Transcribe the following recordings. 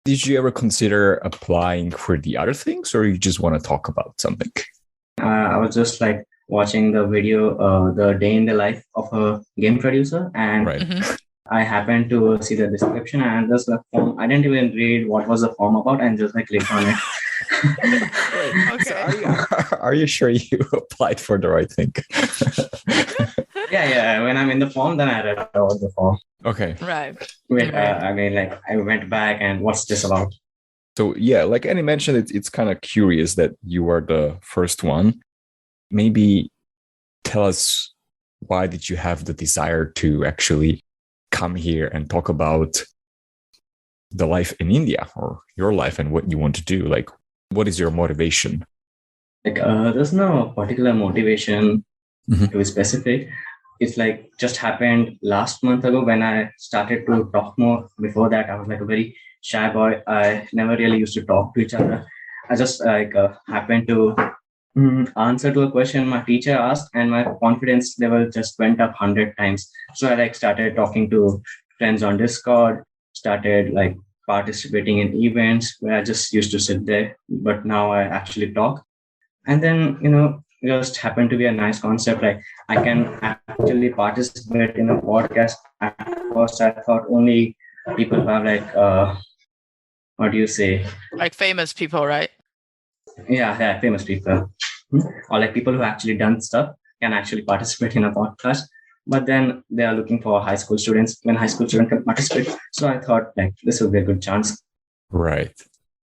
Did you ever consider applying for the other things, or you just want to talk about something? I was just like watching the video, the day in the life of a game producer, and Right. I happened to see the description and just the form. I didn't even read what was the form about, and just like clicked on it. Wait, so Okay. are you sure you applied for the right thing? Yeah. When I'm in the form, then I read about the form. Okay. Right. Wait, Right. I mean, like I went back and what's this about? So yeah, like Annie mentioned, it's kind of curious that you were the first one. Maybe tell us, why did you have the desire to actually come here and talk about the life in India, or your life, and what you want to do? Like, what is your motivation? Like, there's no particular motivation Mhm. to be specific. It's like just happened last month ago when I started to talk more. Before that, I was like a very shy boy. I never really used to talk to each other. I just like happened to answer to a question my teacher asked, and my confidence level just went up 100 times. So I like started talking to friends on Discord, started like participating in events where I just used to sit there, but now I actually talk. And then just happened to be a nice concept. Like I can actually participate in a podcast. At first, I thought only people who have like what do you say? Like famous people, right? Yeah, famous people. Or like people who actually done stuff can actually participate in a podcast. But then they are looking for high school students when high school students can participate. So I thought like this would be a good chance. Right.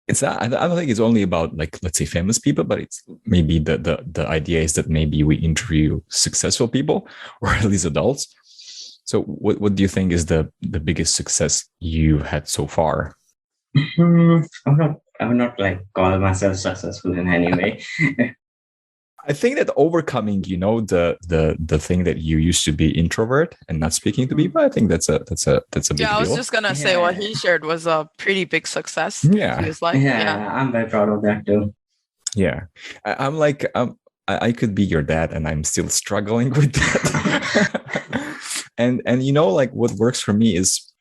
It's not, I don't think it's only about, like, let's say famous people, but it's maybe the idea is that maybe we interview successful people, or at least adults. So what do you think is the biggest success you had so far? I would not like call myself successful in any way. I think that overcoming, the thing that you used to be introvert and not speaking to people, I think that's a big deal. I was just gonna say what he shared was a pretty big success. Yeah. He was like, yeah, I'm very proud of that too. Yeah, I'm like, I could be your dad, and I'm still struggling with that. and like what works for me is,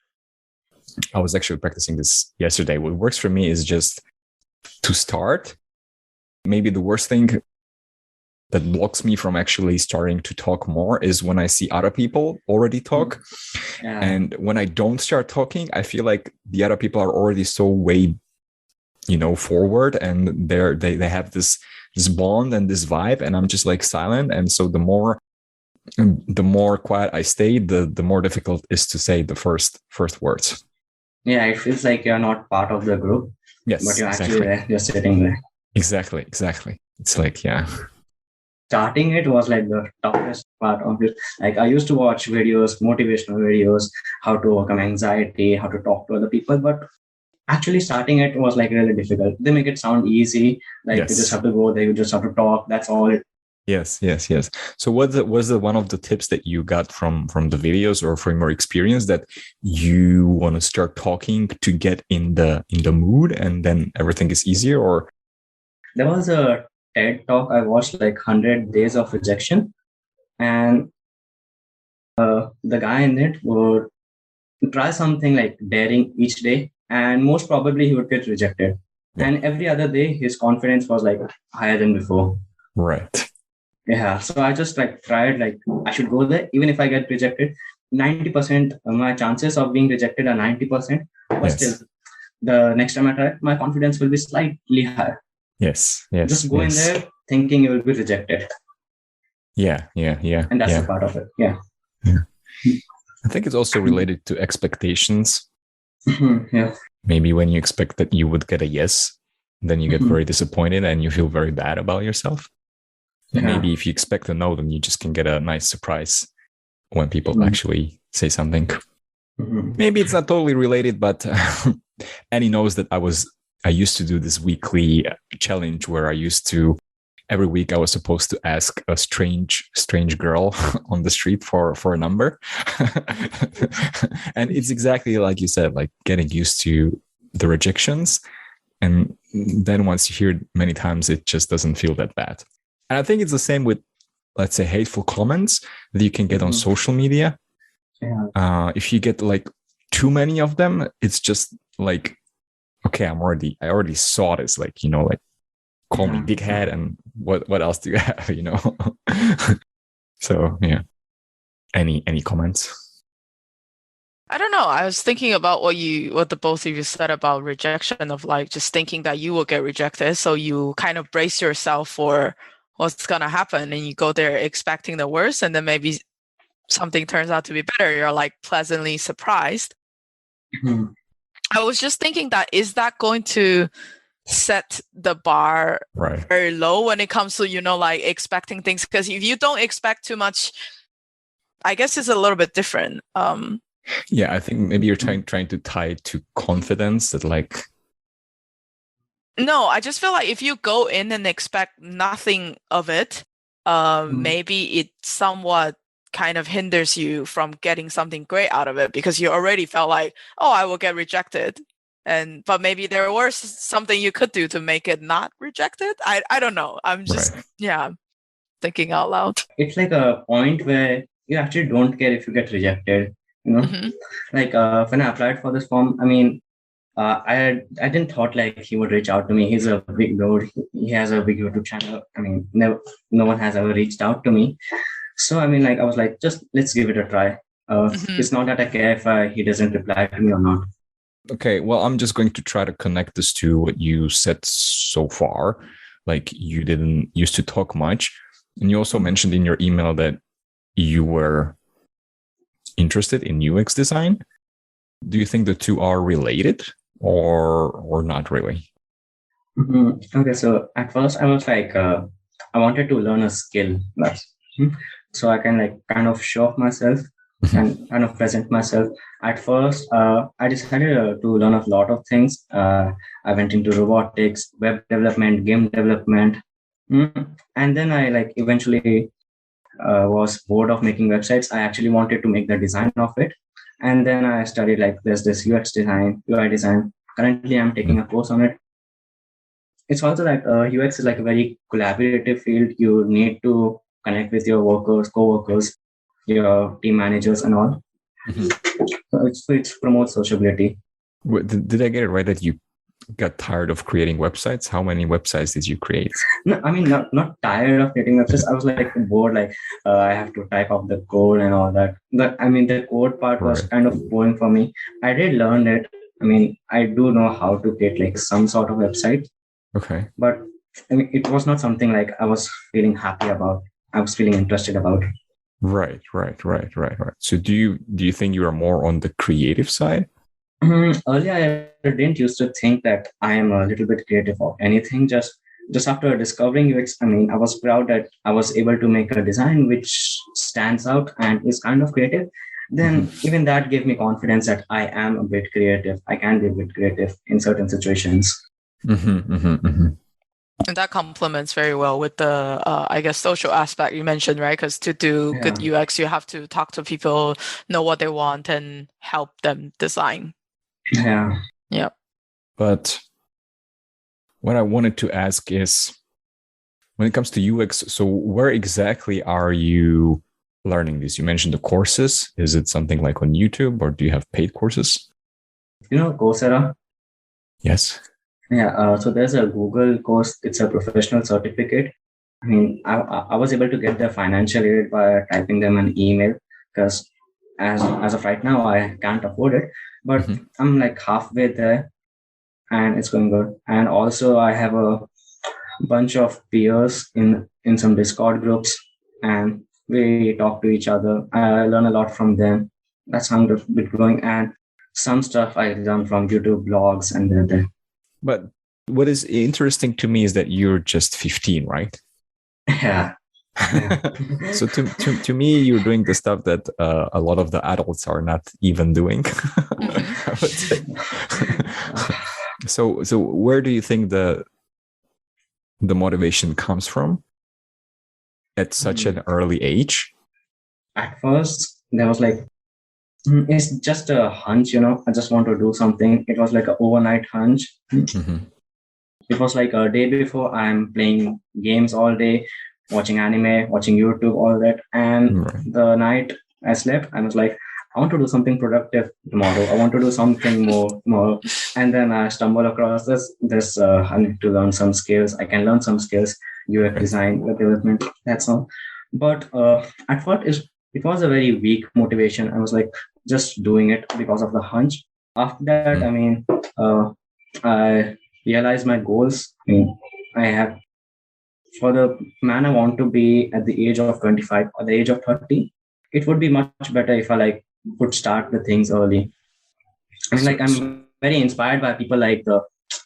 I was actually practicing this yesterday. What works for me is just to start. Maybe the worst thing that blocks me from actually starting to talk more is when I see other people already talk. Yeah. And when I don't start talking, I feel like the other people are already so way, forward, and they have this bond and this vibe, and I'm just like silent. And so the more quiet I stay, the more difficult it is to say the first words. Yeah, it feels like you're not part of the group. Yes, but you're exactly. Actually there, you're sitting there. Exactly. It's like, yeah. Starting it was like the toughest part of it. Like I used to watch videos, motivational videos, how to overcome anxiety, how to talk to other people, but actually starting it was like really difficult. They make it sound easy, like Yes. You just have to go there, you just have to talk. That's all it. Yes. So was it one of the tips that you got from the videos, or from your experience, that you want to start talking to get in the mood, and then everything is easier? Or there was a TED talk I watched, like 100 Days of Rejection, and the guy in it would try something like daring each day, and most probably he would get rejected. Yeah. And every other day, his confidence was like higher than before. Right. Yeah. So I just like tried, like I should go there, even if I get rejected. 90% of my chances of being rejected are 90%, but Yes. still, the next time I try, my confidence will be slightly higher. Yes. Just go in there thinking you will be rejected. Yeah. And that's the part of it. Yeah. I think it's also related to expectations. Yeah. Maybe when you expect that you would get a yes, then you get very disappointed and you feel very bad about yourself. Yeah. Maybe if you expect a no, then you just can get a nice surprise when people actually say something. Maybe it's not totally related, but Annie knows that I used to do this weekly challenge where I used to, every week I was supposed to ask a strange girl on the street for a number. And it's exactly like you said, like getting used to the rejections. And then once you hear it many times, it just doesn't feel that bad. And I think it's the same with, let's say, hateful comments that you can get on social media. Yeah. If you get like too many of them, it's just like okay, I already saw this, like, like call me dickhead, and what else do you have, So yeah. Any comments? I don't know. I was thinking about what the both of you said about rejection, of like just thinking that you will get rejected. So you kind of brace yourself for what's gonna happen, and you go there expecting the worst, and then maybe something turns out to be better. You're like pleasantly surprised. Mhm. I was just thinking that, is that going to set the bar Right. very low when it comes to, like expecting things? Because if you don't expect too much, I guess it's a little bit different. Yeah, I think maybe you're trying to tie it to confidence, that like. No, I just feel like if you go in and expect nothing of it, maybe it somewhat kind of hinders you from getting something great out of it, because you already felt like, oh, I will get rejected. But maybe there was something you could do to make it not rejected. I don't know. I'm just, thinking out loud. It's like a point where you actually don't care if you get rejected. Mhm. Like when I applied for this form, I mean, I didn't thought like he would reach out to me. He's a big dude. He has a big YouTube channel. I mean, no one has ever reached out to me. So I mean, like I was like, just let's give it a try. It's not that I care if he doesn't reply to me or not. Okay, well, I'm just going to try to connect this to what you said so far. Like, you didn't used to talk much, and you also mentioned in your email that you were interested in UX design. Do you think the two are related, or not really? Okay, so at first I was like, I wanted to learn a skill, so I can like kind of show off myself and kind of present myself. At first, I decided to learn a lot of things. I went into robotics, web development, game development, and then I like eventually was bored of making websites. I actually wanted to make the design of it, and then I studied like there's this UX design, UI design. Currently, I'm taking a course on it. It's also like UX is like a very collaborative field. You need to connect with your workers, co-workers, your team managers, and all. So it promotes sociability. Did I get it right that you got tired of creating websites? How many websites did you create? No, I mean not tired of creating websites. I was like bored. Like I have to type up the code and all that. But I mean the code part was kind of boring for me. I did learn it. I mean I do know how to create like some sort of website. Okay. But I mean, it was not something like I was feeling happy about. I was feeling interested about. Right. So do you think you are more on the creative side? Earlier, I didn't used to think that I am a little bit creative or anything. Just after discovering UX, I mean, I was proud that I was able to make a design which stands out and is kind of creative. Then even that gave me confidence that I am a bit creative. I can be a bit creative in certain situations. And that complements very well with the, I guess, social aspect you mentioned, right? Because to do good UX, you have to talk to people, know what they want, and help them design. Yeah. But what I wanted to ask is, when it comes to UX, so where exactly are you learning this? You mentioned the courses. Is it something like on YouTube, or do you have paid courses? Coursera? Yes. Yeah, so there's a Google course. It's a professional certificate. I mean, I was able to get the financial aid by typing them an email, because as of right now, I can't afford it. But I'm like halfway there, and it's going good. And also, I have a bunch of peers in some Discord groups, and we talk to each other. I learn a lot from them. That's how I'm bit going. And some stuff I learn from YouTube blogs and the. But what is interesting to me is that you're just 15, right? Yeah. So to me, you're doing the stuff that a lot of the adults are not even doing. I would say. So where do you think the motivation comes from at such an early age? At first, there was like, it's just a hunch, I just want to do something. It was like an overnight hunch. It was like a day before, I'm playing games all day, watching anime, watching YouTube, all that. And the night I slept, I was like, I want to do something productive tomorrow. I want to do something more. And then I stumble across this. I need to learn some skills. I can learn some skills, UX design, web development. That's all. But at first, it was a very weak motivation. I was like just doing it because of the hunch. After that, I mean, I realized my goals. I mean, I have for the man I want to be at the age of 25 or the age of 30. It would be much better if I like would start the things early. I mean, like I'm very inspired by people like the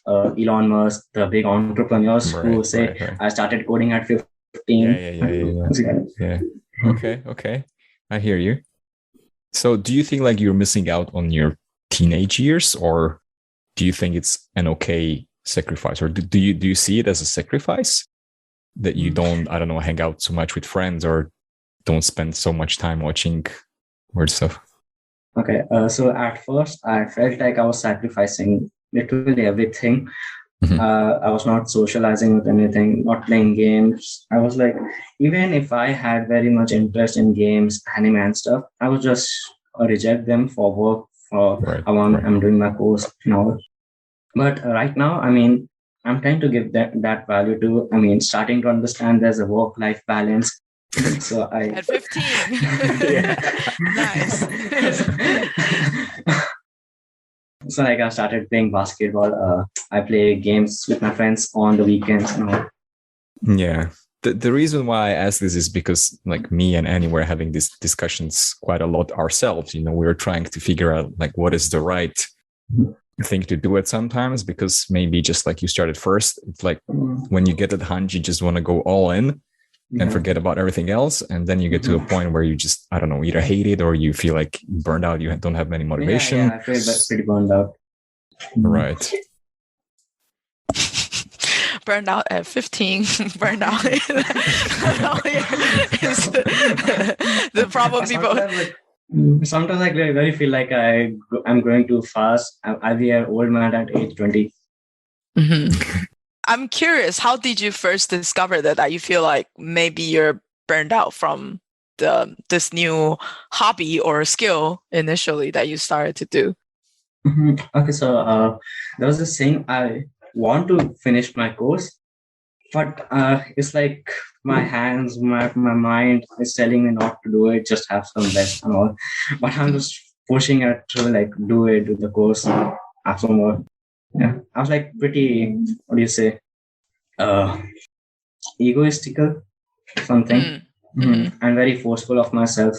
Elon Musk, the big entrepreneurs who say I started coding at 15. Yeah. Okay. I hear you. So do you think like you're missing out on your teenage years, or do you think it's an okay sacrifice, or do you see it as a sacrifice that you don't, I don't know, hang out so much with friends or don't spend so much time watching weird stuff? Okay, so at first I felt like I was sacrificing literally everything. I was not socializing with anything, not playing games. I was like, even if I had very much interest in games, anime and stuff, I would just reject them for work, I'm doing my course now. But right now, I mean, I'm trying to give that value to, I mean, starting to understand there's a work-life balance. So I at 15. Nice. So like I started playing basketball. I play games with my friends on the weekends. Yeah. The reason why I ask this is because like me and Annie were having these discussions quite a lot ourselves. You know, we were trying to figure out like what is the right thing to do it sometimes, because maybe just like you started first, it's like when you get that hunch, you just want to go all in and forget about everything else. And then you get to a point where you just, I don't know, either hate it or you feel like burned out. You don't have any motivation. Yeah, I feel that's pretty burned out. Right. Burned out at 15. Burned out is the problem people. Sometimes I very feel like I'm growing too fast. I'll be an old man at age 20. I'm curious, how did you first discover that you feel like maybe you're burned out from this new hobby or skill initially that you started to do? Okay, so there was this thing, I want to finish my course, but it's like my hands, my mind is telling me not to do it, just have some rest and all. But I'm just pushing it to like do the course, have some more. Yeah, I was like pretty, what do you say, egoistical, something. I'm very forceful of myself.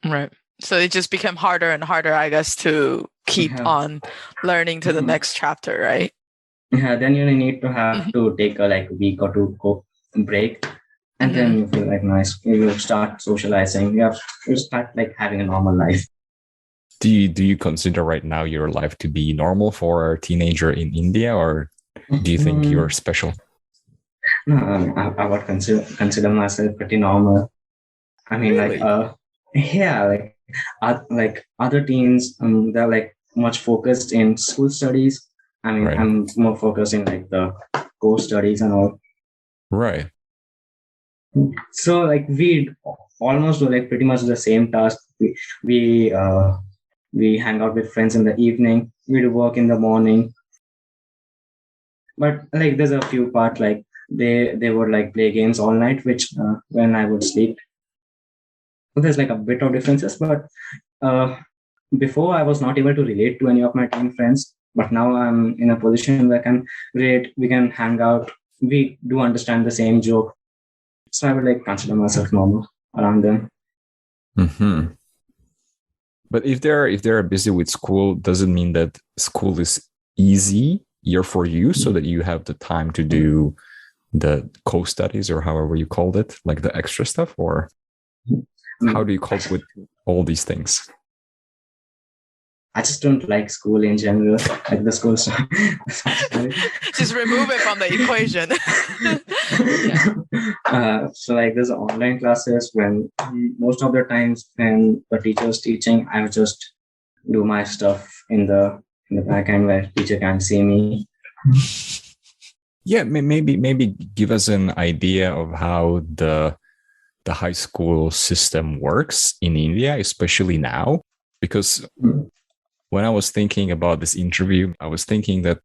Right. So it just became harder and harder, I guess, to keep on learning to the next chapter, right? Yeah, then you need to have to take a week or two break, and then you feel like nice. You start socializing. You start like having a normal life. Do you consider right now your life to be normal for a teenager in India, or do you think you're special? No, I would consider myself pretty normal. I mean, really? like other teens, they're like much focused in school studies. I mean, I'm more focused in like the core studies and all. Right. So like we almost do like pretty much the same task. We hang out with friends in the evening. We do work in the morning. But like there's a few parts like they would like play games all night, which when I would sleep. So there's like a bit of differences, but before I was not able to relate to any of my team friends, but now I'm in a position where I can relate. We can hang out. We do understand the same joke, so I would like consider myself normal around them. But if they're busy with school, doesn't mean that school is easier for you, so that you have the time to do the co-studies or however you called it, like the extra stuff, or how do you cope with all these things? I just don't like school in general, like the school stuff. Just remove it from the equation. So like there's online classes when most of the times when the teacher's teaching, I would just do my stuff in the back end where teacher can't see me. Yeah, maybe give us an idea of how the high school system works in India, especially now. because when I was thinking about this interview, I was thinking that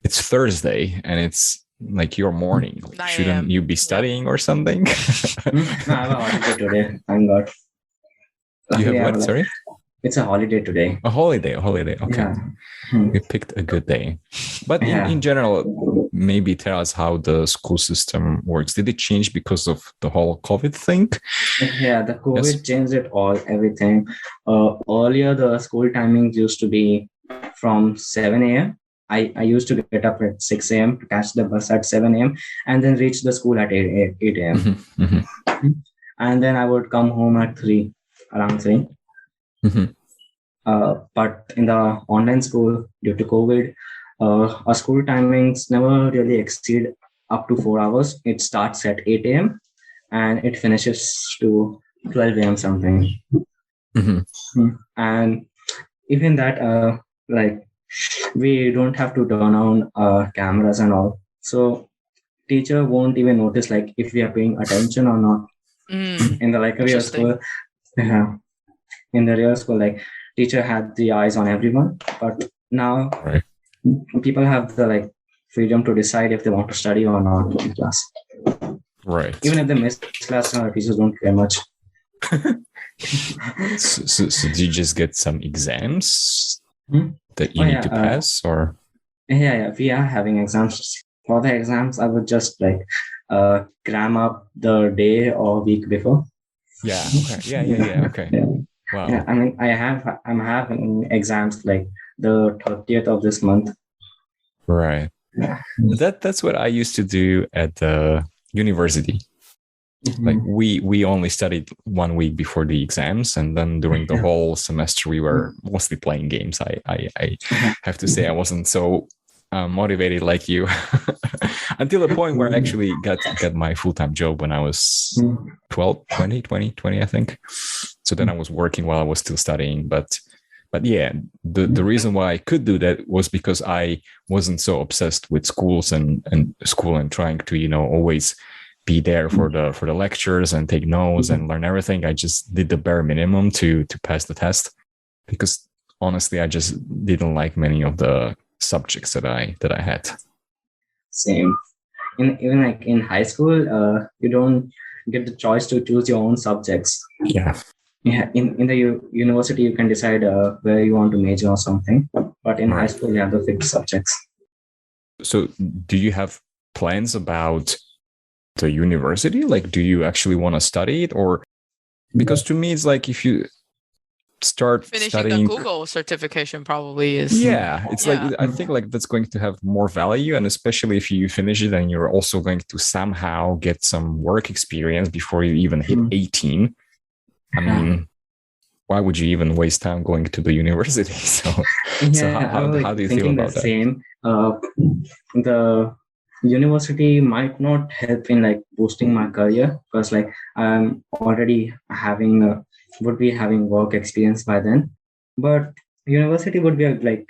it's Thursday and it's like your morning. Like, 9 shouldn't a.m. you be studying or something? No, I have a holiday today. Thank God. You have Luckily, I what? have Sorry? it's a holiday today. A holiday. Okay. Yeah. We picked a good day. But in general, maybe tell us how the school system works. Did it change because of the whole COVID thing? Yeah, the COVID changed it all, everything. Earlier, the school timings used to be from 7 a.m. I used to get up at 6 a.m. to catch the bus at 7 a.m. and then reach the school at 8 a.m. And then I would come home at around 3. But in the online school, due to COVID, our school timings never really exceed up to 4 hours. It starts at 8 a.m. and it finishes to 12 a.m. something. And even that, like, we don't have to turn on cameras and all. So teacher won't even notice like if we are paying attention or not. In the real school, in the real school, like teacher had the eyes on everyone, but now people have the like freedom to decide if they want to study or not in class. Right. Even if they miss class, teachers don't care much. So do you just get some exams that you need to pass, or? Yeah, we are having exams. For the exams, I would just like cram up the day or week before. Yeah. Okay. Yeah. Okay. Yeah. Wow. Yeah, I mean, I'm having exams like the 30th of this month. Right. Yeah. That's what I used to do at the university. Like we only studied 1 week before the exams, and then during the whole semester we were mostly playing games. I have to say I wasn't so motivated like you until the point where I actually got my full-time job when I was 20, I think. So then I was working while I was still studying, but yeah, the reason why I could do that was because I wasn't so obsessed with schools and school and trying to always be there for the lectures and take notes and learn everything. I just did the bare minimum to pass the test, because honestly I just didn't like many of the subjects that I had. Same. Even like in high school, you don't get the choice to choose your own subjects. Yeah. In the university you can decide where you want to major or something, but in high school you have the fixed subjects. So do you have plans about the university? Like, do you actually want to study it? Or because to me it's like if you start finishing studying the Google certification probably is like I think like that's going to have more value, and especially if you finish it and you're also going to somehow get some work experience before you even hit 18. I mean, why would you even waste time going to the university? So how do you feel about that? Same. The university might not help in like boosting my career, because like I'm already would be having work experience by then. But university would be like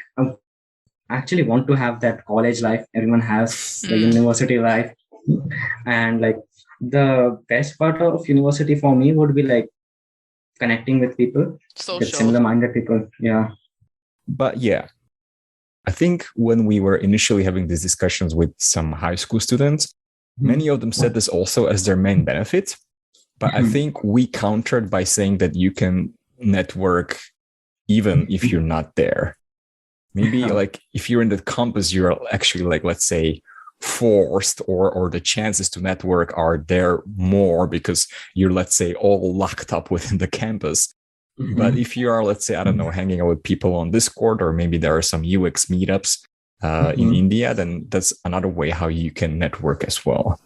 actually want to have that college life everyone has, the university life, and like the best part of university for me would be like connecting with people, with similar-minded people. Yeah. But yeah, I think when we were initially having these discussions with some high school students, many of them said this also as their main benefit. But I think we countered by saying that you can network even if you're not there. Maybe like if you're in the campus, you're actually like, let's say, forced, or the chances to network are there more because you're, let's say, all locked up within the campus. But if you are, let's say, I don't know, hanging out with people on Discord, or maybe there are some UX meetups in India, then that's another way how you can network as well.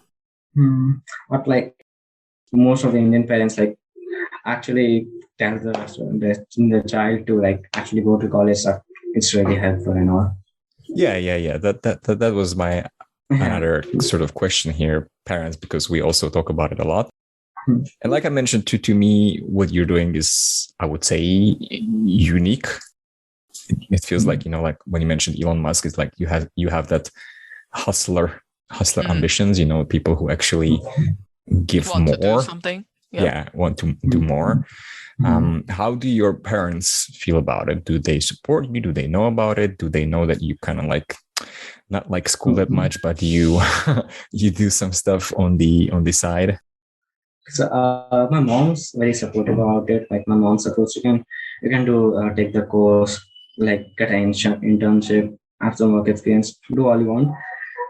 But like most of the Indian parents like actually tell the child to like actually go to college. So it's really helpful and all. Yeah. That was my another sort of question here, parents, because we also talk about it a lot. And like I mentioned, to me, what you're doing is, I would say, unique. It feels like, like when you mentioned Elon Musk, it's like you have that hustler ambitions, people who actually give want more. to do something. Yeah, want to do more. How do your parents feel about it? Do they support you? Do they know about it? Do they know that you kind of like not like school that much, but you you do some stuff on the side? So my mom's very supportive about it. Like my mom supports you can do take the course, like get an internship, have some work experience, do all you want.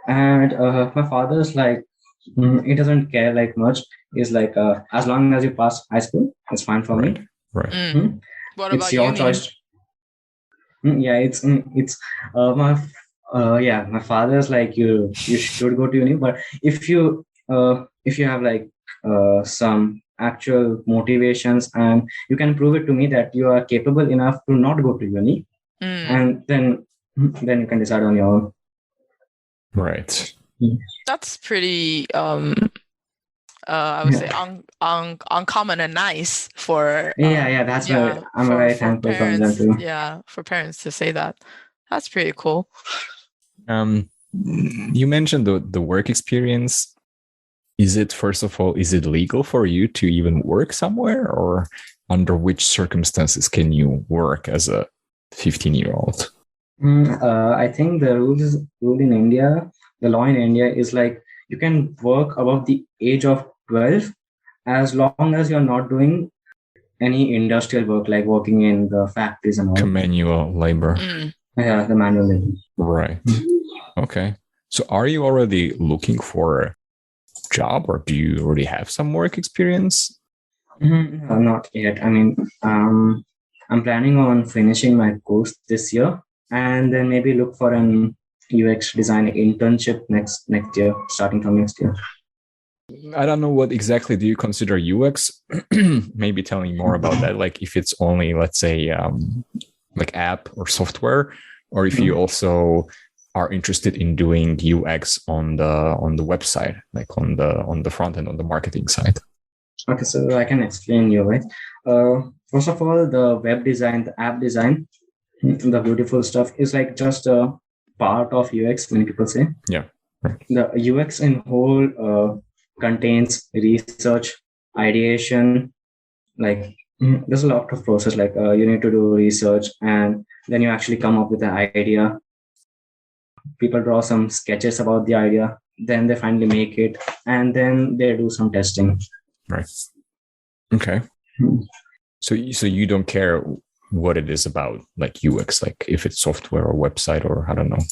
And my father's like he doesn't care like much. He's like as long as you pass high school, it's fine for Right. me. Right. What It's about your uni? choice. Yeah, it's my father's like you should go to uni, but if you have like some actual motivations and you can prove it to me that you are capable enough to not go to uni, and then you can decide on your own. Right. That's pretty I would say uncommon and nice for That's why I'm very thankful from them parents. too. Yeah, for parents to say that. That's pretty cool. You mentioned the work experience. Is it, first of all, is it legal for you to even work somewhere, or under which circumstances can you work as a 15-year-old? I think the rule in India, the law in India is like you can work above the age of 12 as long as you're not doing any industrial work like working in the factories and all. Manual labor. Yeah, the manual labor. Right. Okay. So are you already looking for a job, or do you already have some work experience? Not yet. I mean, I'm planning on finishing my course this year and then maybe look for an UX design internship next year, starting from next year. I don't know what exactly do you consider UX. Maybe tell me more about that. Like if it's only, let's say, like app or software, or if you also are interested in doing UX on the website, like on the front end, on the marketing side. Okay, so I can explain you, right? First of all, the web design, the app design, the beautiful stuff is like just a part of UX, many people say. Yeah. Right. The UX in whole contains research, ideation, like there's a lot of process, like you need to do research and then you actually come up with an idea. People draw some sketches about the idea, then they finally make it, and then they do some testing. Right. Okay. So you don't care what it is about, like UX, like if it's software or website or I don't know.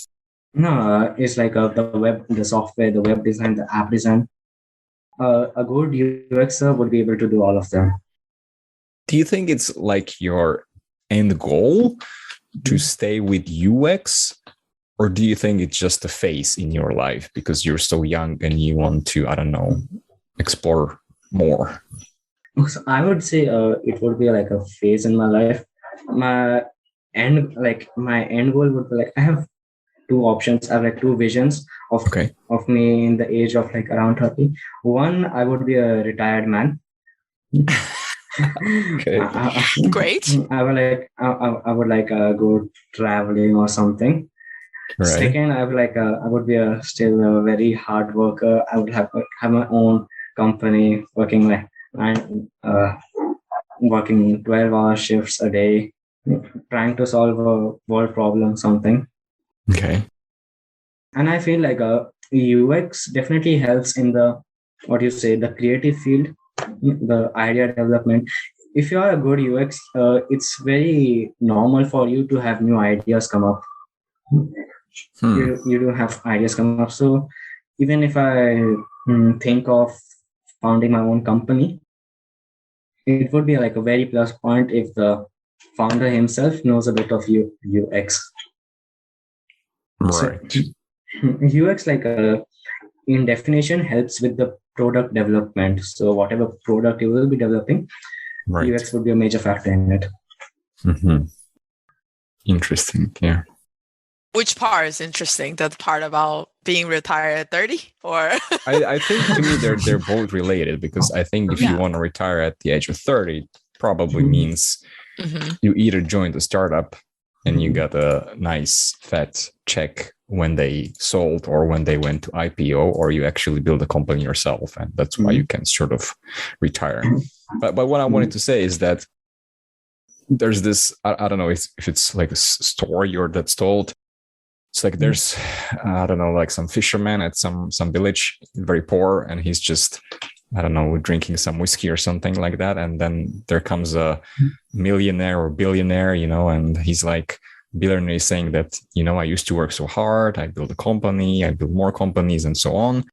No, it's like the web, the software, the web design, the app design. A good UXer would be able to do all of them. Do you think it's like your end goal to stay with UX, or do you think it's just a phase in your life because you're so young and you want to, I don't know, explore more? So I would say it would be like a phase in my life. My end goal would be like I have two options. I have like two visions of me in the age of like around 30. One, I would be a retired man. Okay. Great. I would like go traveling or something. Right. Second, I would be still a very hard worker. I would have my own company, working like working 12-hour shifts a day, trying to solve a world problem, something. Okay. And I feel like UX definitely helps in the the creative field, the idea development. If you are a good UX, it's very normal for you to have new ideas come up. You do have ideas come up. So even if I think of founding my own company, it would be like a very plus point if the founder himself knows a bit of UX. Right. So, UX, like in definition, helps with the product development. So whatever product you will be developing, right, UX would be a major factor in it. Mm-hmm. Interesting. Yeah. Which part is interesting? That part about being retired at 30, or I think to me they're both related, because I think if you want to retire at the age of 30, it probably means you either joined a startup and you got a nice fat check when they sold or when they went to IPO, or you actually build a company yourself, and that's why you can sort of retire. But what I wanted to say is that there's this, I don't know if it's like a story or that's told. It's like there's, I don't know, like some fisherman at some village, very poor, and he's just, I don't know, drinking some whiskey or something like that. And then there comes a millionaire or billionaire, and he's like, billionaire is saying that, I used to work so hard. I built a company, I built more companies and so on.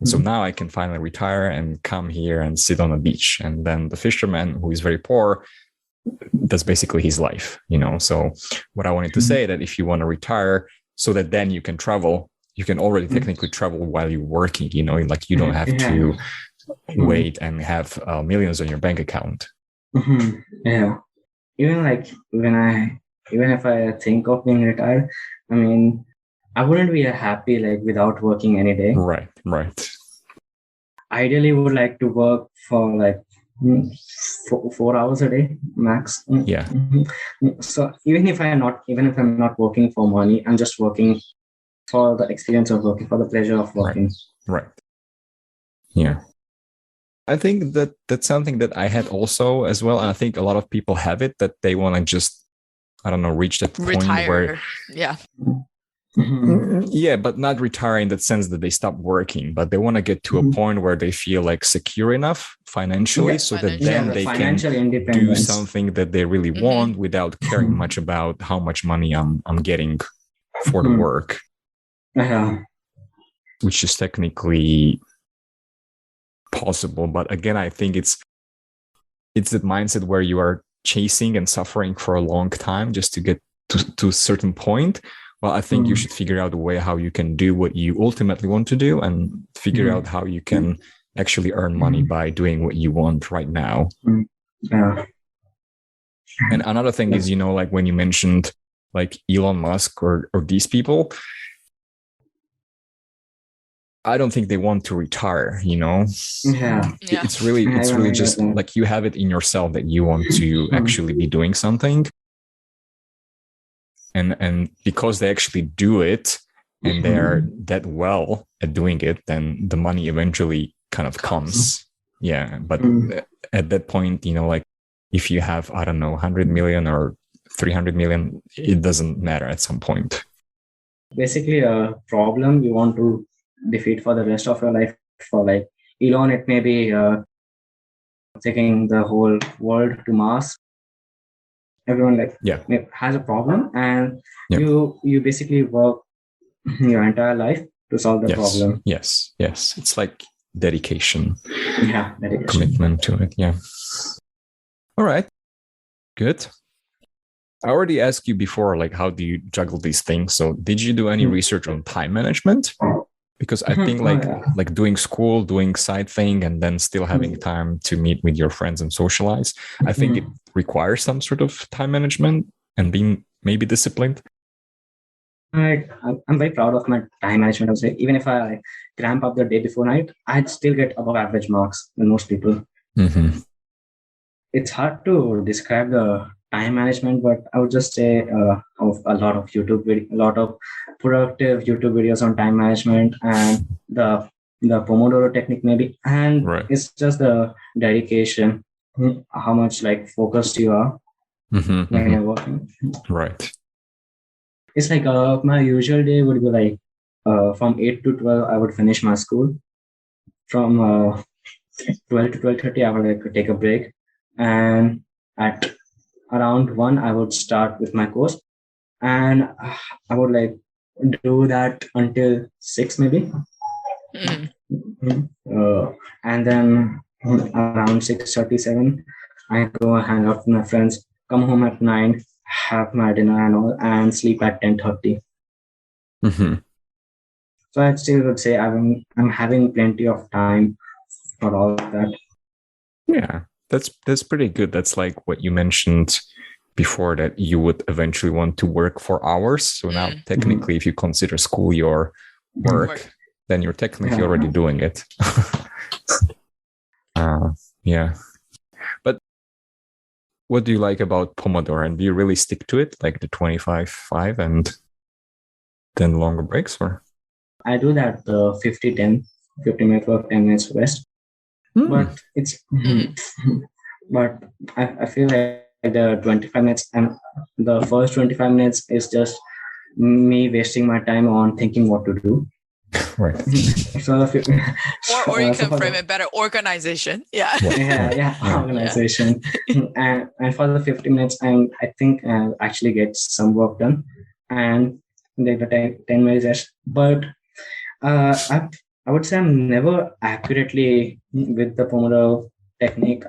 And so now I can finally retire and come here and sit on a beach. And then the fisherman, who is very poor, that's basically his life, So what I wanted to say that if you want to retire so that then you can travel, you can already technically travel while you're working, like you don't have to wait and have millions on your bank account. Yeah. Even if I think of being retired, I mean, I wouldn't be happy like without working any day. Right. Ideally, would like to work for like 4 hours a day max. Yeah. So even if I'm not working for money, I'm just working for the experience of working, for the pleasure of working. Right. Yeah. I think that's something that I had also as well. And I think a lot of people have it, that they want to just, I don't know, reach that point where. Yeah. Yeah, but not retire in that sense that they stop working, but they want to get to a point where they feel like secure enough financially, so that then they can do something that they really want without caring much about how much money I'm getting for the work, which is technically possible. But again, I think it's that mindset where you are chasing and suffering for a long time just to get to a certain point. Well, I think you should figure out a way how you can do what you ultimately want to do, and figure out how you can actually earn money by doing what you want right now. Yeah. And another thing is, like when you mentioned like Elon Musk or these people, I don't think they want to retire, Yeah. It's really just like you have it in yourself that you want to actually be doing something. And because they actually do it and they're that well at doing it, then the money eventually kind of comes. Yeah. But at that point, like if you have, I don't know, 100 million or 300 million, it doesn't matter at some point. Basically, a problem you want to defeat for the rest of your life. For like Elon, it may be taking the whole world to Mars. Everyone has a problem, and you basically work your entire life to solve the problem. Yes. It's like dedication. Yeah, dedication. Commitment to it. Yeah. All right. Good. I already asked you before, like, how do you juggle these things? So did you do any research on time management? Because I think like doing school, doing side thing, and then still having time to meet with your friends and socialize, I think it requires some sort of time management and being maybe disciplined. I'm very proud of my time management. I would say even if I cramp up the day before night, I'd still get above average marks than most people. It's hard to describe the time management, but I would just say of a lot of productive YouTube videos on time management, and the Pomodoro technique maybe, and it's just the dedication, how much like focused you are when you're working. Right. It's like my usual day would be like from 8 to 12 I would finish my school. From 12 to 12:30 I would like take a break, and at around 1 I would start with my course, and I would like do that until 6 maybe. And then around 6:37 I go hang out with my friends, come home at 9, have my dinner and all, and sleep at 10:30. So I still would say I'm having plenty of time for all of that. Yeah, that's pretty good. That's like what you mentioned before, that you would eventually want to work for hours. So now technically, if you consider school your work, then you're technically already doing it. Yeah. But what do you like about Pomodoro? And do you really stick to it, like the 25-5 and then longer breaks? Or I do that 50-10, 50 minutes work, 10 minutes rest. But it's but I feel like the 25 minutes, and the first 25 minutes is just me wasting my time on thinking what to do. Right. So or you can frame it better, organization. Yeah. Organization. And for the 50 minutes, I think actually get some work done, and they take 10 minutes rest. But I would say I'm never accurately with the Pomodoro technique.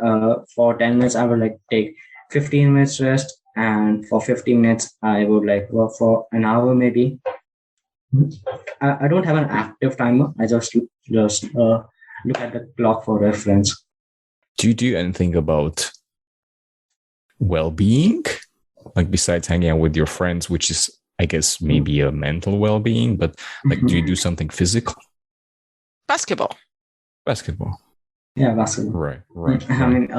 For 10 minutes, I would like take 15 minutes rest, and for 15 minutes, I would like work for an hour maybe. I don't have an active timer. I just look at the clock for reference. Do you do anything about well-being, like besides hanging out with your friends, which is, I guess, maybe a mental well-being, but like, do you do something physical? Basketball. Yeah, basketball. Right. I mean,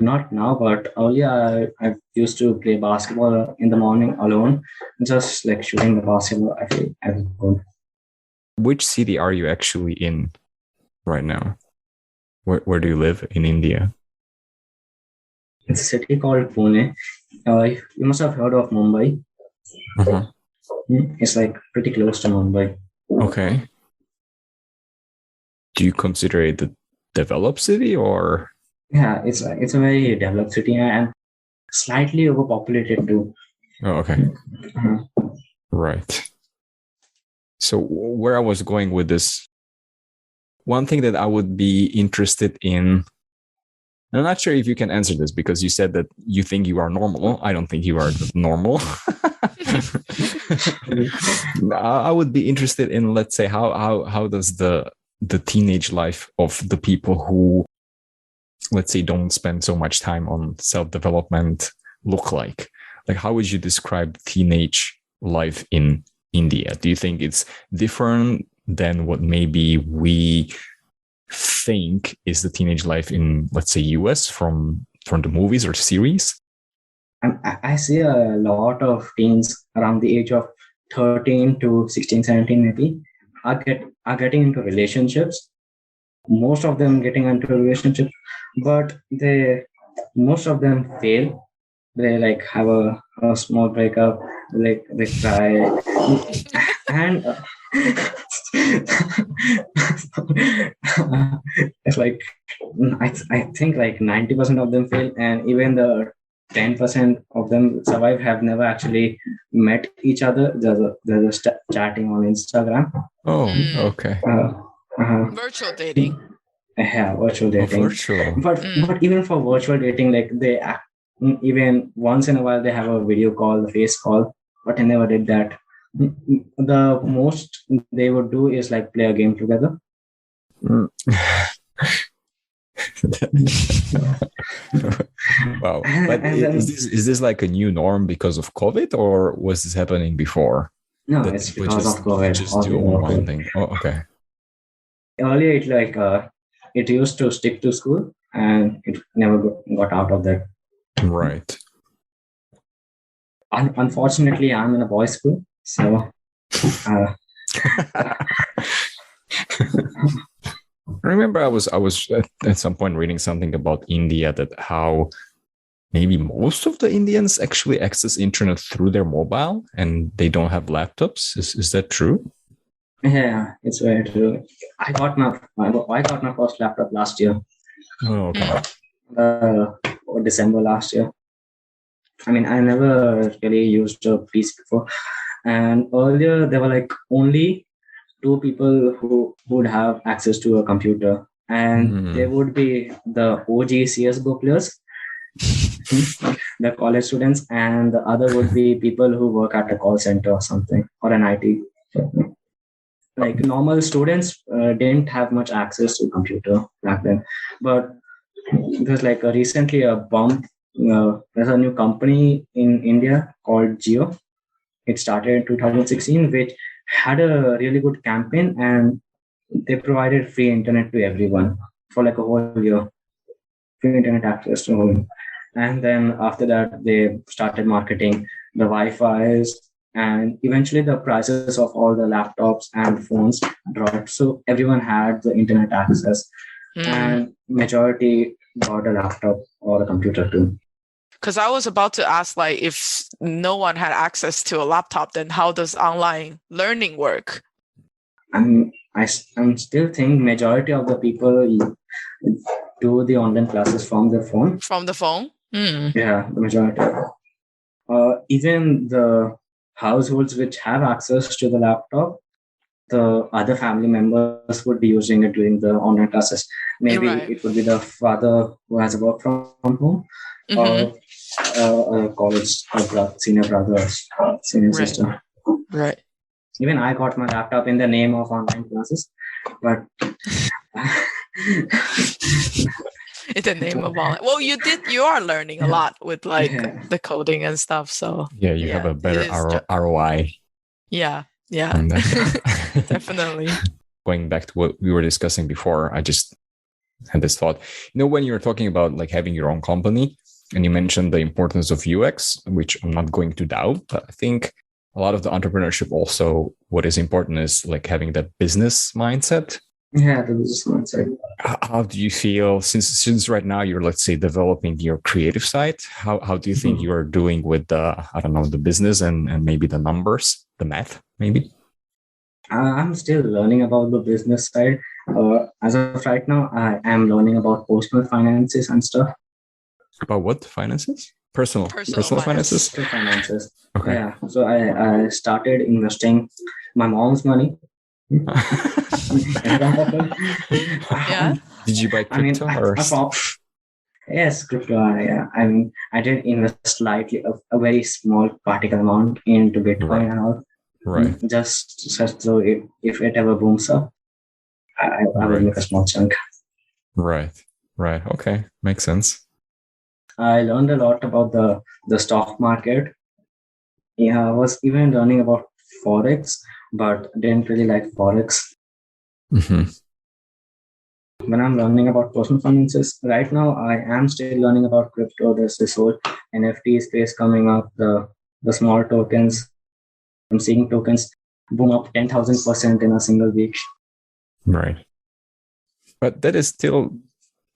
not now, but earlier I used to play basketball in the morning alone, just like shooting the basketball. I feel good. Which city are you actually in right now? Where do you live in India? It's a city called Pune. You must have heard of Mumbai. Uh-huh. It's like pretty close to Mumbai. Okay. Do you consider it a developed city or? Yeah, it's a very developed city and slightly overpopulated too. Oh, okay. Right. So where I was going with this, one thing that I would be interested in, I'm not sure if you can answer this because you said that you think you are normal. I don't think you are normal. I would be interested in, let's say, how does the teenage life of the people who, let's say, don't spend so much time on self-development look like? Like, how would you describe teenage life in India? Do you think it's different than what maybe we think is the teenage life in, let's say, US from the movies or series? I see a lot of teens around the age of 13 to 16, 17 maybe are getting into relationships. Most of them getting into relationships, but most of them fail. They like have a small breakup, like they cry, and it's like I think like 90% of them fail, and even the 10% of them survive have never actually met each other. They're just chatting on Instagram. Oh, okay. Virtual dating. Yeah, virtual dating. Virtual. But even for virtual dating, like they even once in a while they have a video call, the face call, but I never did that. The most they would do is like play a game together. Wow. But is this like a new norm because of COVID, or was this happening before? No, it's because of COVID. Just do online thing. Oh, okay. Earlier, it used to stick to school, and it never got out of that. Right. Unfortunately, I'm in a boys' school, so. I remember I was at some point reading something about India, that how maybe most of the Indians actually access internet through their mobile and they don't have laptops. Is that true? Yeah, it's very true. I got my first laptop last year. Oh, okay. December last year. I mean, I never really used a PC before, and earlier there were like only 2 people who would have access to a computer, and they would be the OG CSGO players, the college students, and the other would be people who work at a call center or something, or an IT. Like normal students didn't have much access to computer back then, but there's like recently a bump. There's a new company in India called Jio. It started in 2016, which had a really good campaign, and they provided free internet to everyone for like a whole year, free internet access to home. And then after that, they started marketing the Wi-Fi's, and eventually the prices of all the laptops and phones dropped. So everyone had the internet access, and majority got a laptop or a computer too. Because I was about to ask, like, if no one had access to a laptop, then how does online learning work? I'm still think majority of the people do the online classes from their phone. From the phone? Yeah, the majority. Even the households which have access to the laptop, the other family members would be using it during the online classes. Maybe it would be the father who has a work from home, or a college senior brother, senior sister. Right. Even I got my laptop in the name of online classes, but in the name of online. Well, you are learning a lot with like the coding and stuff. So yeah, you have a better ROI. Yeah. Definitely. Going back to what we were discussing before, I just had this thought. When you were talking about like having your own company, and you mentioned the importance of UX, which I'm not going to doubt, but I think a lot of the entrepreneurship also, what is important is like having that business mindset. Yeah, the business mindset. How do you feel since right now you're, let's say, developing your creative side? How do you think you are doing with the business and maybe the numbers, the math, maybe? I'm still learning about the business side. As of right now, I am learning about personal finances and stuff. About what finances? Personal finances. Personal finances. Okay. Yeah. So I started investing my mom's money. Yeah. Did you buy crypto or? Yes, crypto. Yeah. I mean, I did invest slightly, a very small particle amount into Bitcoin and all. Right. Just so if it ever booms up, I will make a small chunk. Right. Okay. Makes sense. I learned a lot about the stock market. Yeah, I was even learning about Forex, but didn't really like Forex. When I'm learning about personal finances, right now I am still learning about crypto. There's this whole NFT space coming up, the small tokens. I'm seeing tokens boom up 10,000% in a single week. Right. But that is still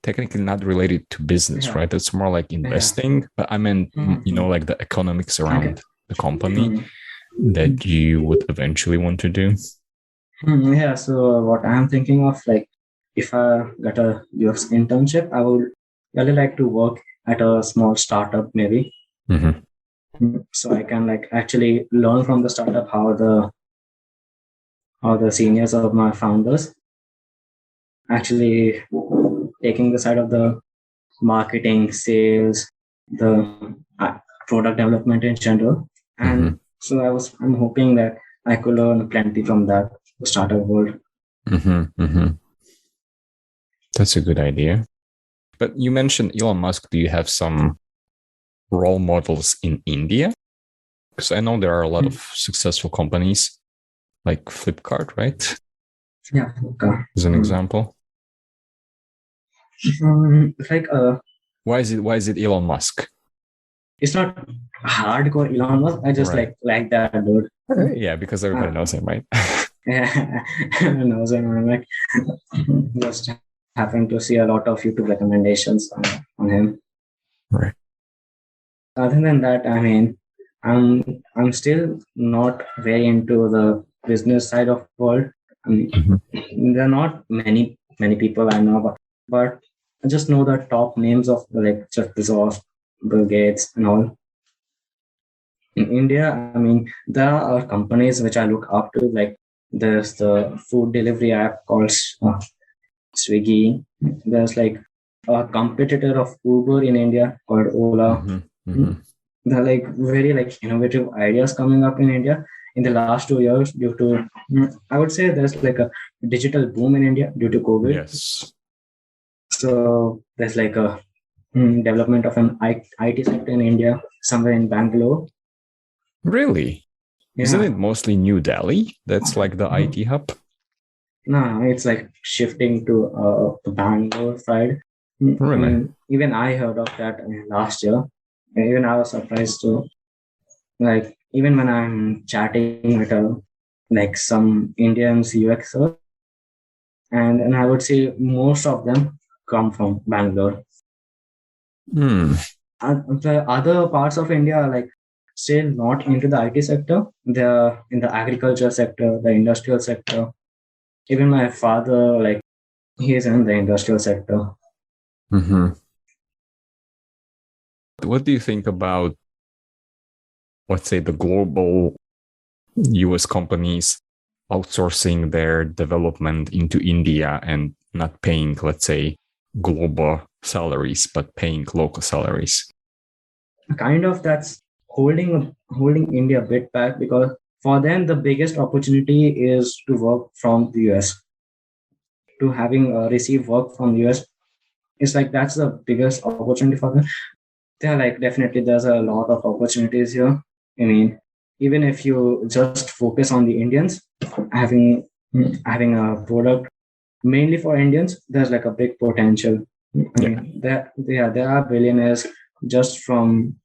technically not related to business, right? It's more like investing. But I mean, like the economics around the company that you would eventually want to do. Yeah. So what I'm thinking of, like, if I get a UX internship, I would really like to work at a small startup, maybe. So I can like actually learn from the startup how the seniors of my founders actually taking the side of the marketing, sales, the product development in general. And so I'm hoping that I could learn plenty from that startup world. That's a good idea. But you mentioned Elon Musk. Do you have some role models in India? Because I know there are a lot of successful companies like Flipkart, right? Yeah, Flipkart. As an example. Like why is it Elon Musk? It's not hardcore Elon Musk. I just like that dude. Yeah, because everybody knows him, right? Yeah, knows him. I'm like just happen to see a lot of YouTube recommendations on him. Right. Other than that, I mean, I'm still not very into the business side of the world. I mean, there are not many people I know about, but I just know the top names of like Jeff Bezos, Bill Gates, and all. In India, I mean, there are companies which I look up to. Like there's the food delivery app called Swiggy. There's like a competitor of Uber in India called Ola. There are like very like innovative ideas coming up in India in the last 2 years due to, I would say there's like a digital boom in India due to COVID. Yes. So there's like a development of an IT sector in India, somewhere in Bangalore. Really? Yeah. Isn't it mostly New Delhi? That's like the IT hub? No, it's like shifting to the Bangalore side. Really? Even I heard of that last year. Even I was surprised too. Like even when I'm chatting with like some Indians UXers, and I would say most of them come from Bangalore. The other parts of India are like still not into the IT sector. They're in the agriculture sector, the industrial sector. Even my father, like, he is in the industrial sector. Mm-hmm. What do you think about, let's say, the global US companies outsourcing their development into India and not paying, let's say, global salaries, but paying local salaries? Kind of that's holding India a bit back, because for them the biggest opportunity is to work from the US. To having receive work from the US, it's like that's the biggest opportunity for them. They're like, definitely there's a lot of opportunities here. I mean, even if you just focus on the Indians, having a product mainly for Indians, there's like a big potential. I mean, there are billionaires just from,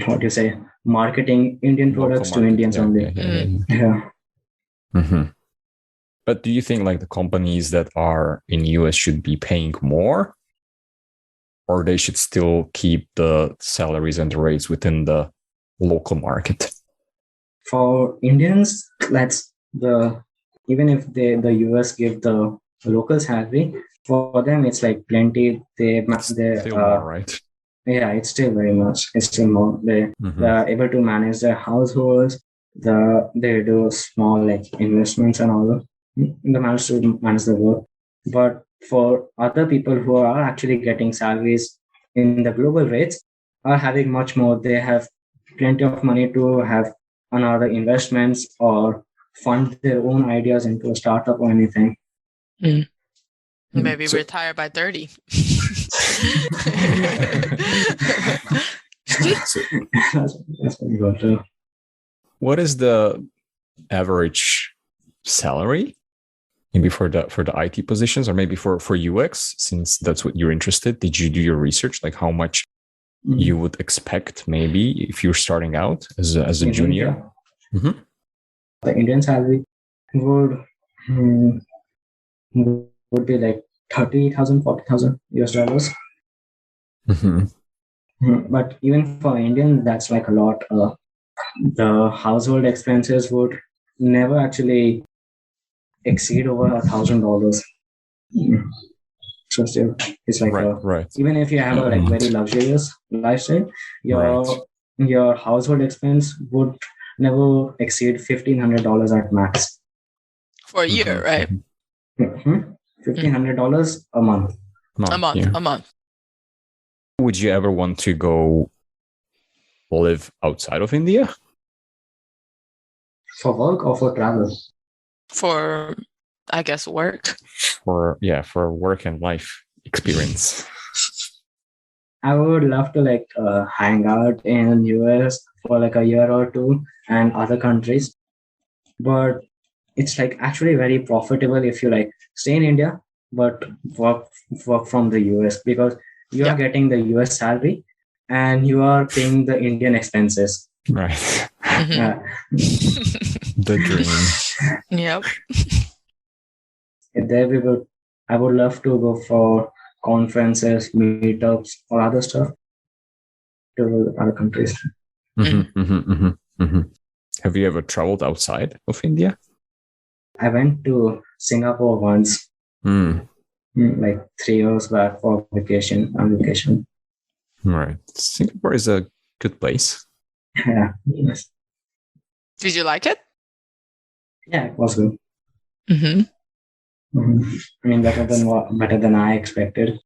what do you say, marketing Indian products to Indians only. Yeah. Mm-hmm. But do you think like the companies that are in US should be paying more, or they should still keep the salaries and the rates within the local market? For Indians, even if the US give the local salary, for them it's like plenty. Still more, right? Yeah, it's still very much. It's still more. They're able to manage their households. They do small like investments and all. They manage to manage the work. But for other people who are actually getting salaries in the global rates, are having much more. They have plenty of money to have another investments or fund their own ideas into a startup or anything. Maybe retire by 30. That's what we got to. What is the average salary? Maybe for the IT positions, or maybe for UX, since that's what you're interested. Did you do your research, like how much you would expect maybe if you're starting out as a junior? The Indian salary would be like 30,000, 40,000 US dollars. But even for Indian, that's like a lot. The household expenses would never actually exceed over $1,000. So still, it's like even if you have a like very luxurious lifestyle, your household expense would never exceed $1,500 at max for a year, right? $1,500 a month. A month. Would you ever want to go live outside of India? For work or for travel? For, I guess, work. For work and life experience. I would love to like hang out in US for like a year or two and other countries, but it's like actually very profitable if you like stay in India but work from the US, because you are getting the US salary and you are paying the Indian expenses. Right. The dream. Yep. I would love to go for conferences, meetups, or other stuff to other countries. Have you ever traveled outside of India? I went to Singapore once, like 3 years back for vacation. Right. Singapore is a good place. Yeah. Yes. Did you like it? Yeah, it was good. I mean, better than I expected.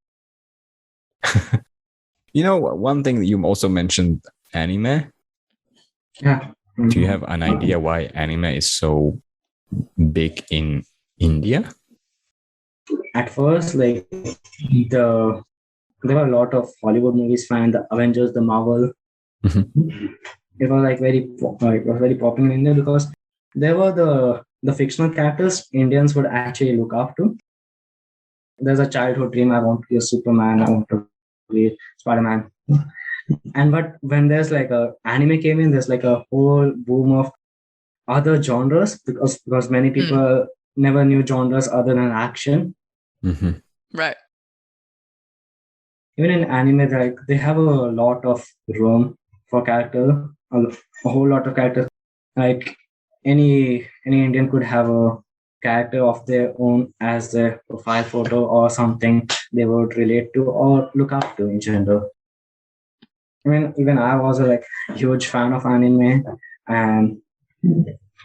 You know, one thing that you also mentioned, anime. Yeah. Do you have an idea why anime is so big in India? At first, like there were a lot of Hollywood movies fan, the Avengers, the Marvel. It was like very popular in India because there were the fictional characters Indians would actually look up to. There's a childhood dream. I want to be a Superman. I want to be Spider-Man. But when there's like a anime came in, there's like a whole boom of other genres because many people never knew genres other than action. Right. even in anime, like they have a lot of room for character, a whole lot of characters. Like any Indian could have a character of their own as their profile photo or something they would relate to or look up to in general. I mean, even I was a like huge fan of anime, and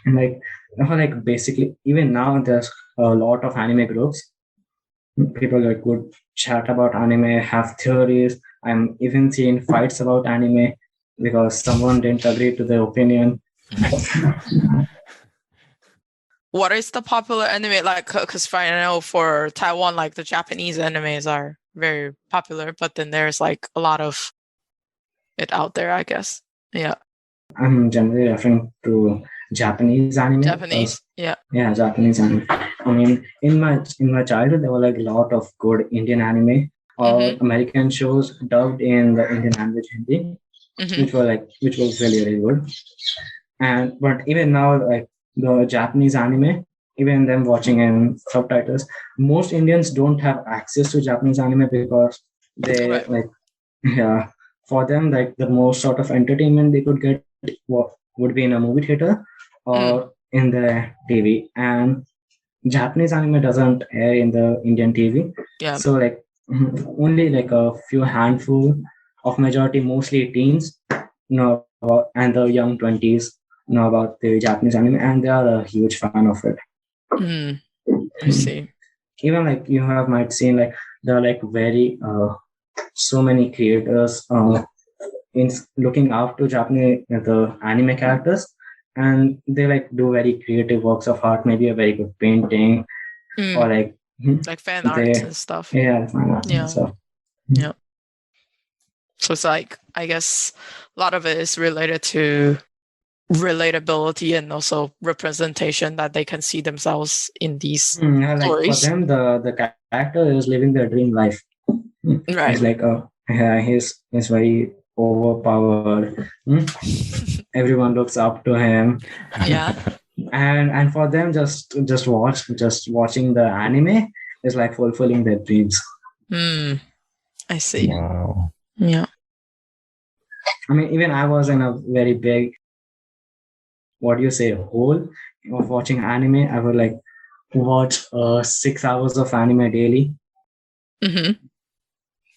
like like basically even now there's a lot of anime groups. People like would chat about anime, have theories. I'm even seeing fights about anime because someone didn't agree to their opinion. What is the popular anime like? Because I know for Taiwan, like the Japanese animes are very popular, but then there's like a lot of it out there, I guess. Yeah. I'm generally referring to Japanese anime. Japanese, yeah. Yeah, Japanese anime. I mean, in my childhood, there were like a lot of good Indian anime or American shows dubbed in the Indian language Hindi, which was really really good. And but even now, like the Japanese anime, even them watching in subtitles, most Indians don't have access to Japanese anime because they like yeah, for them like the most sort of entertainment they could get would be in a movie theater or in the TV. And Japanese anime doesn't air in the Indian TV. Yeah. So like only like a few handful of majority, mostly teens, know about, and the young 20s know about the Japanese anime, and they are a huge fan of it. I see. Even like you have might seen like there are like very so many creators in looking after Japanese the anime characters, and they like do very creative works of art, maybe a very good painting or like fan arts and stuff. Yeah, fan arts and stuff. Yeah. So it's like, I guess a lot of it is related to relatability and also representation that they can see themselves in these stories. For them, the character is living their dream life. Right. He's like he's very overpowered. Everyone looks up to him. Yeah. And for them, just watching the anime is like fulfilling their dreams. I see. Wow. Yeah. I mean, even I was in a very big, what do you say, hole of watching anime. I would like watch 6 hours of anime daily.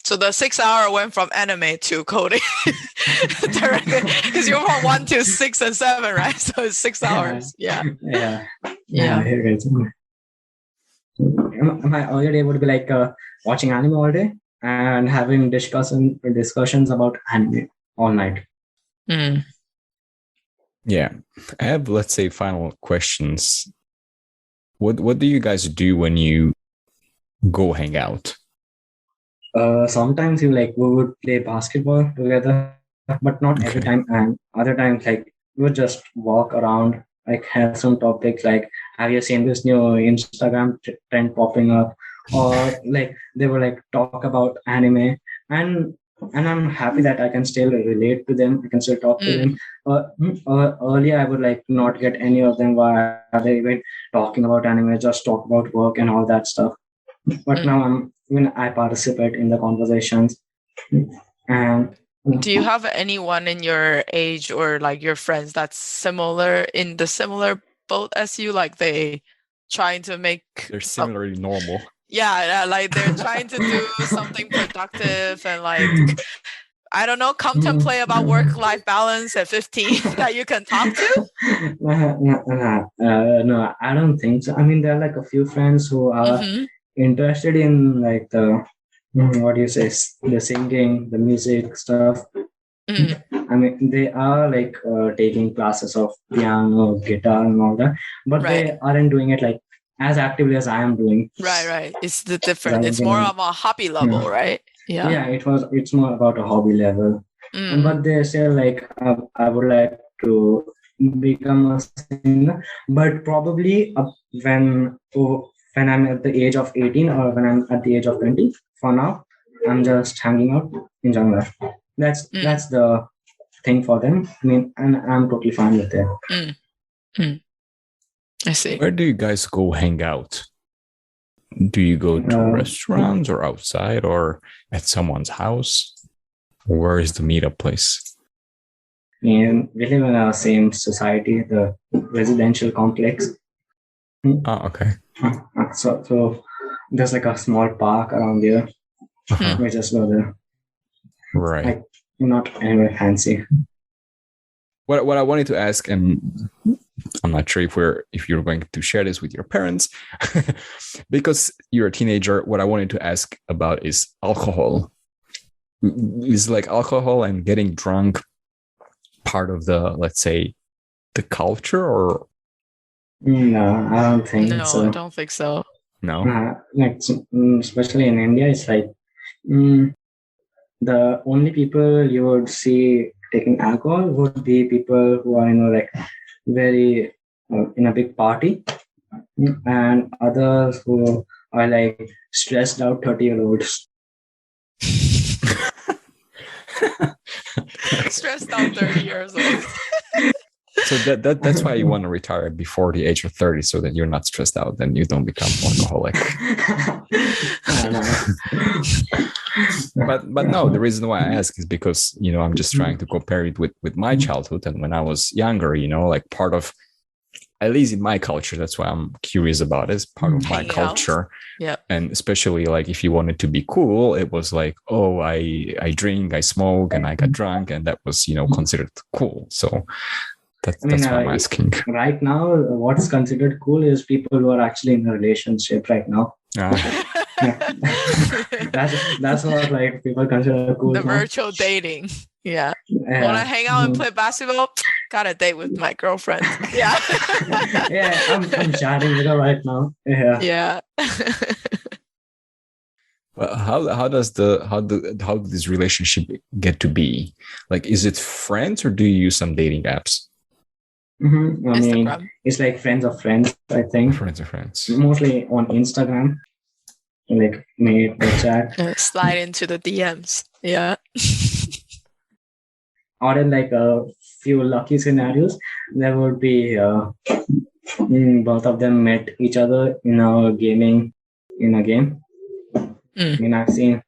So the 6 hour went from anime to coding directly, because you're from 1 to 6 and 7, right? So it's 6 hours. Yeah. My earlier day would be like watching anime all day and having discussions about anime all night. Yeah, I have, let's say, final questions. What do you guys do when you go hang out? Sometimes we would play basketball together, but not every time. And other times, like we would just walk around, like have some topics like, have you seen this new Instagram trend popping up? Or like they would like talk about anime, and I'm happy that I can still relate to them. I can still talk to them. Earlier, I would like not get any of them. Why are they even talking about anime? Just talk about work and all that stuff. But now I participate in the conversations. And do you have anyone in your age or like your friends that's similar in the similar boat as you? Like they're similarly normal. Yeah, like they're trying to do something productive and like, I don't know, contemplate about work-life balance at 15 that you can talk to? No, I don't think so. I mean, there are like a few friends who are interested in like the, what do you say, the singing, the music stuff. I mean, they are like taking classes of piano, guitar, and all that, but they aren't doing it like as actively as I am doing. Right. It's the different. It's more of a hobby level, right? Yeah. It's more about a hobby level. But they say like I would like to become a singer, but probably when I'm at the age of 18 or when I'm at the age of 20. For now, I'm just hanging out, enjoying life. That's the thing for them. I mean, and I'm totally fine with it. I see. Where do you guys go hang out? Do you go to restaurants or outside or at someone's house? Where is the meetup place? And we live in our same society, the residential complex. Oh, okay. So there's like a small park around there. We just go there. Right. Like, not anywhere fancy. What I wanted to ask, and I'm not sure if you're going to share this with your parents, because you're a teenager. What I wanted to ask about is alcohol. Is like alcohol and getting drunk part of the, let's say, the culture, or No, I don't think so. No, I don't think so. no? Like, especially in India, it's like the only people you would see taking alcohol would be people who are, like very in a big party, and others who are like stressed out 30-year-olds. Stressed out 30 years old. So that's why you want to retire before the age of 30, so that you're not stressed out and you don't become alcoholic. But no, the reason why I ask is because, I'm just trying to compare it with my childhood and when I was younger, like part of, at least in my culture, that's why I'm curious about it, is part of my culture. Yeah. And especially like if you wanted to be cool, it was like, oh, I drink, I smoke, and I got drunk, and that was, considered cool. So that's why I'm asking. Right now, what's considered cool is people who are actually in a relationship right now. That's what like people consider cool. The virtual dating. Yeah. Want to hang out and play basketball? Got a date with my girlfriend. Yeah. Yeah, I'm chatting with her right now. Yeah. Yeah. Well, how does this relationship get to be? Like, is it friends or do you use some dating apps? I mean, it's like friends of friends, I think. Friends of friends. Mostly on Instagram. Like meet the chat. Slide into the DMs. Yeah. Or in like a few lucky scenarios, there would be both of them met each other in a game. I mean, I've seen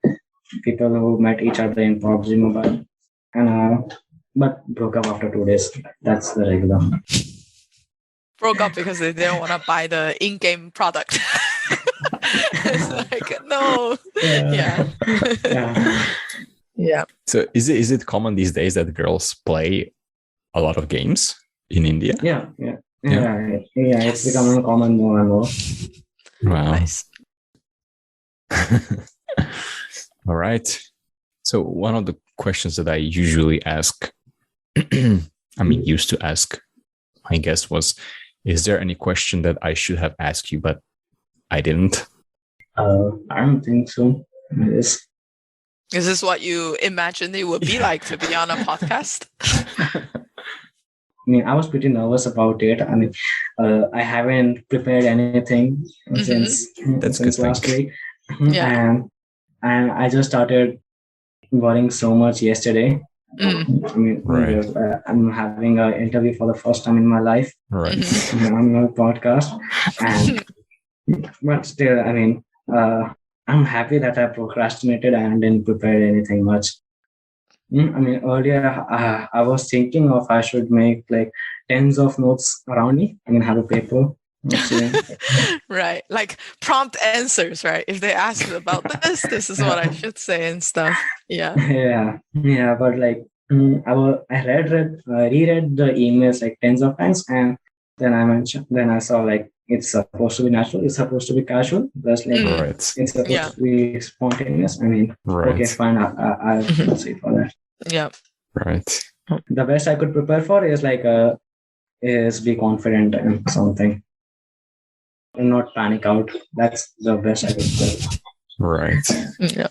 people who met each other in PUBG Mobile, and but broke up after 2 days. That's the regular. Broke up because they didn't want to buy the in-game product. It's like, no. Yeah. So is it common these days that girls play a lot of games in India? Yeah. It's becoming common more and more. Wow. Nice. All right. So one of the questions that I usually ask, used to ask, I guess, was, is there any question that I should have asked you, but I didn't? I don't think so. Is this what you imagined it would be like to be on a podcast? I mean, I was pretty nervous about it. I mean, I haven't prepared anything since last week. Yeah. And I just started worrying so much yesterday. I mean, right. I'm having an interview for the first time in my life. Right. On a podcast. But still, I mean, I'm happy that I procrastinated and didn't prepare anything much. I mean, earlier I was thinking of I should make like tens of notes around me. I mean, have a paper. Right, like prompt answers, right? If they ask about this is what I should say and stuff. Yeah. But like I reread the emails like tens of times, and then I saw like it's supposed to be natural, it's supposed to be casual, just like it's supposed to be spontaneous. I mean, okay, fine, I'll see for that. Yeah. Right. The best I could prepare for is like is be confident in something. Not panic out. That's the best I could do. Right. Yeah.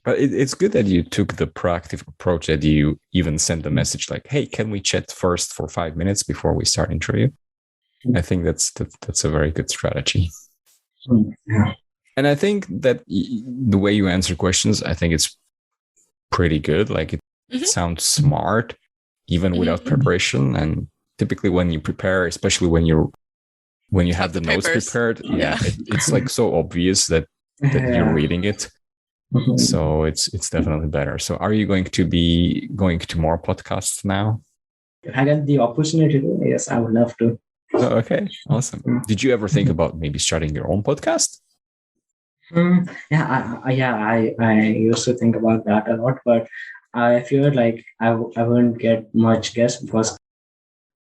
But it's good that you took the proactive approach, that you even sent a message like, hey, can we chat first for 5 minutes before we start interview? I think that's a very good strategy. Yeah. And I think that the way you answer questions, I think it's pretty good. Like it sounds smart, even without preparation. And typically when you prepare, especially when you're when you have the notes prepared, it's like so obvious that you're reading it. So it's definitely better. So are you going to be going to more podcasts now? If I get the opportunity to, yes, I would love to. Oh, okay, awesome. Did you ever think about maybe starting your own podcast? I used to think about that a lot, but I feel like I wouldn't get much guests because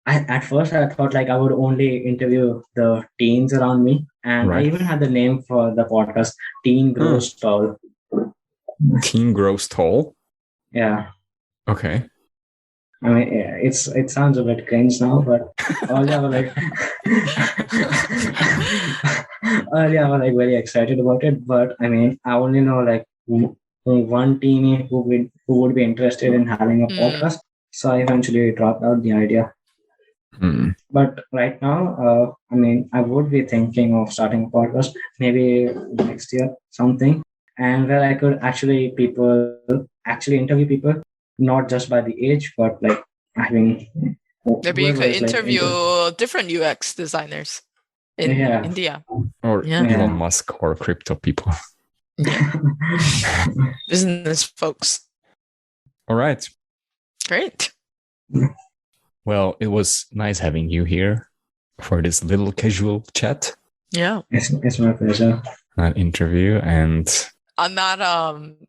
at first I thought like I would only interview the teens around me, and I even had the name for the podcast, Teen Grows Tall. Teen Grows Tall? Yeah. Okay. I mean, it sounds a bit cringe now, but earlier I was like, very excited about it. But I mean, I only know like one teenie who would be interested in having a podcast. So I eventually dropped out the idea. But right now, I mean, I would be thinking of starting a podcast maybe next year, something, and where I could actually interview people. Not just by the age, but like having. Maybe you could interview different UX designers in India. Or Elon Musk or crypto people. Business folks. All right. Great. Well, it was nice having you here for this little casual chat. Yeah. It's my pleasure. An interview, and I'm not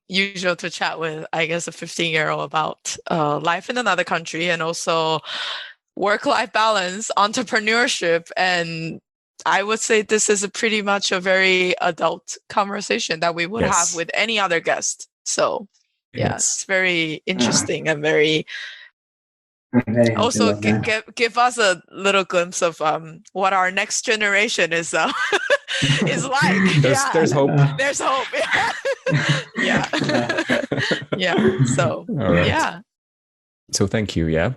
usual to chat with, I guess, a 15-year-old about life in another country and also work-life balance, entrepreneurship. And I would say this is pretty much a very adult conversation that we would have with any other guest. So, it's very interesting and very... Also, give us a little glimpse of what our next generation is is like. There's hope. There's hope. Yeah. So So thank you. Yeah.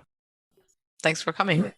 Thanks for coming.